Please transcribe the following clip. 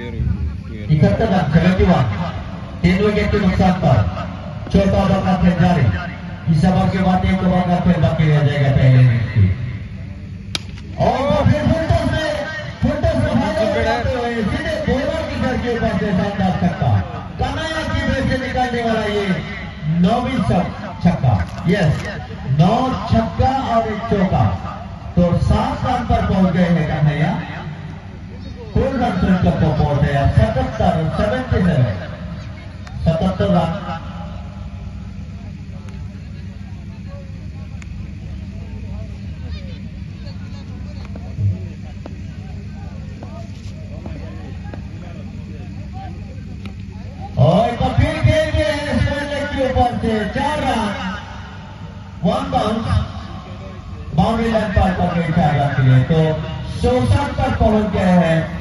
71 run 71 3 wicket के नुकसान पर चौथा ओवर का खेल जारी। इस ओवर के बाद एक ओवर का खेल बाकी रह जाएगा पहले इनिंग्स की। और फिर फुलटॉस में भागे जाते हुए सीधे बॉलर की घर के ऊपर से शानदार छक्का। कन्हैया की बेस से निकालने वाला ये 9वीं छक्का। यस 9 छक्का और 1 चौका, तो 7 रन पर पहुंच गए हैं कन्हैया। फुल रन क्लब को पहुंच गया 77 रन। और फिर खेल के के ऊपर से 4 रन 1 बाउंस बाउंड्री लाइन पर पकड़े 4 रन के लिए, तो 64 पर पहुंच गए हैं